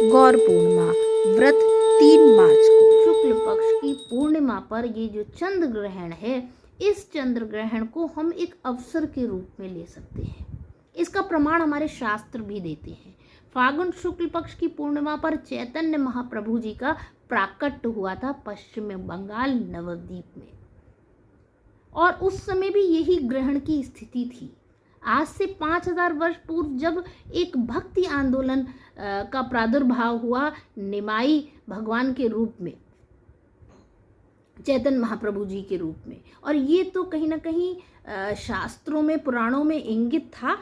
गौर पूर्णिमा व्रत 3 मार्च को शुक्ल पक्ष की पूर्णिमा पर ये जो चंद्र ग्रहण है, इस चंद्र ग्रहण को हम एक अवसर के रूप में ले सकते हैं। इसका प्रमाण हमारे शास्त्र भी देते हैं। फागुन शुक्ल पक्ष की पूर्णिमा पर चैतन्य महाप्रभु जी का प्राकट्य हुआ था पश्चिम बंगाल नवद्वीप में, और उस समय भी यही ग्रहण की स्थिति थी। आज से 5000 वर्ष पूर्व जब एक भक्ति आंदोलन का प्रादुर्भाव हुआ निमाई भगवान के रूप में, चैतन्य महाप्रभु जी के रूप में, और ये तो कहीं ना कहीं शास्त्रों में पुराणों में इंगित था।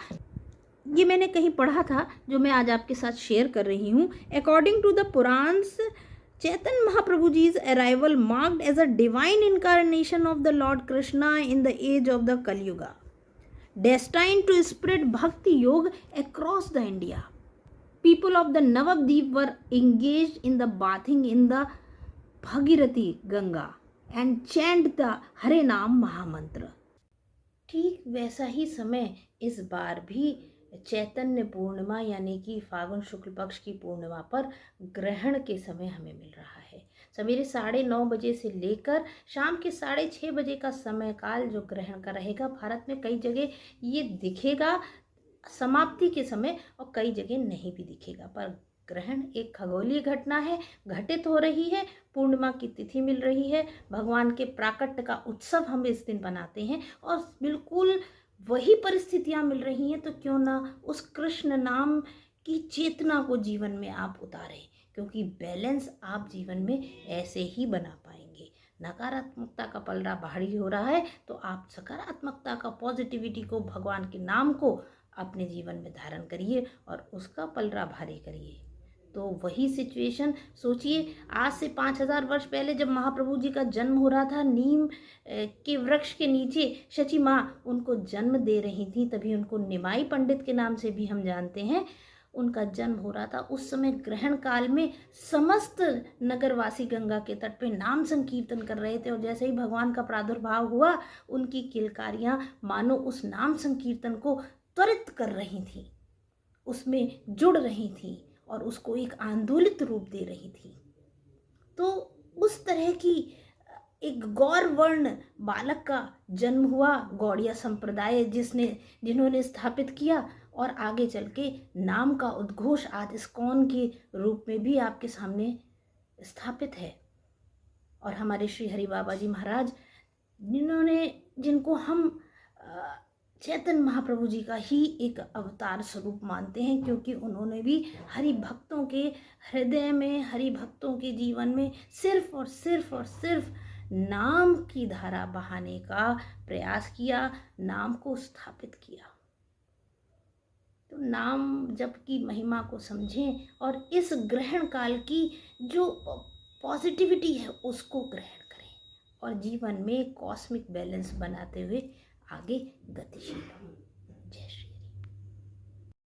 ये मैंने कहीं पढ़ा था जो मैं आज आपके साथ शेयर कर रही हूँ। According to the Puranas, Chaitanya Mahaprabhuji's arrival marked as a divine incarnation of the Lord Krishna in the age of the Kali Yuga, destined to spread Bhakti Yoga across the India. People of the Navadvip were engaged in the bathing in the Bhagirathi Ganga and chant the Hare Naam Mahamantra. ठीक वैसा ही समय इस बार भी चैतन्य पूर्णिमा यानी कि फागुन शुक्ल पक्ष की पूर्णिमा पर ग्रहण के समय हमें मिल रहा है। सवेरे 9:30 बजे से लेकर शाम के 6:30 बजे का समय काल जो ग्रहण का रहेगा। भारत में कई जगह ये दिखेगा समाप्ति के समय और कई जगह नहीं भी दिखेगा, पर ग्रहण एक खगोलीय घटना है, घटित हो रही है। पूर्णिमा की तिथि मिल रही है, भगवान के प्राकट्य का उत्सव हम इस दिन बनाते हैं, और बिल्कुल वही परिस्थितियां मिल रही हैं, तो क्यों ना उस कृष्ण नाम की चेतना को जीवन में आप उतारें, क्योंकि बैलेंस आप जीवन में ऐसे ही बना पाएंगे। नकारात्मकता का पलड़ा भारी हो रहा है, तो आप सकारात्मकता का, पॉजिटिविटी को, भगवान के नाम को अपने जीवन में धारण करिए और उसका पलड़ा भारी करिए। तो वही सिचुएशन सोचिए, आज से 5000 वर्ष पहले जब महाप्रभु जी का जन्म हो रहा था, नीम के वृक्ष के नीचे शची माँ उनको जन्म दे रही थी, तभी उनको निमाई पंडित के नाम से भी हम जानते हैं। उनका जन्म हो रहा था उस समय ग्रहण काल में। समस्त नगरवासी गंगा के तट पे नाम संकीर्तन कर रहे थे, और जैसे ही भगवान का प्रादुर्भाव हुआ, उनकी किलकारियाँ मानो उस नाम संकीर्तन को त्वरित कर रही थी, उसमें जुड़ रही थी और उसको एक आंदोलित रूप दे रही थी। तो उस तरह की एक गौर वर्ण बालक का जन्म हुआ, गौड़िया संप्रदाय जिन्होंने स्थापित किया, और आगे चल के नाम का उद्घोष आज इस्कॉन के रूप में भी आपके सामने स्थापित है। और हमारे श्री हरि बाबा जी महाराज, जिनको हम चैतन्य महाप्रभु जी का ही एक अवतार स्वरूप मानते हैं, क्योंकि उन्होंने भी हरि भक्तों के हृदय में, हरि भक्तों के जीवन में सिर्फ और सिर्फ नाम की धारा बहाने का प्रयास किया, नाम को स्थापित किया। तो नाम जप की महिमा को समझें और इस ग्रहण काल की जो पॉजिटिविटी है उसको ग्रहण करें, और जीवन में कॉस्मिक बैलेंस बनाते हुए आगे गतिशील हों।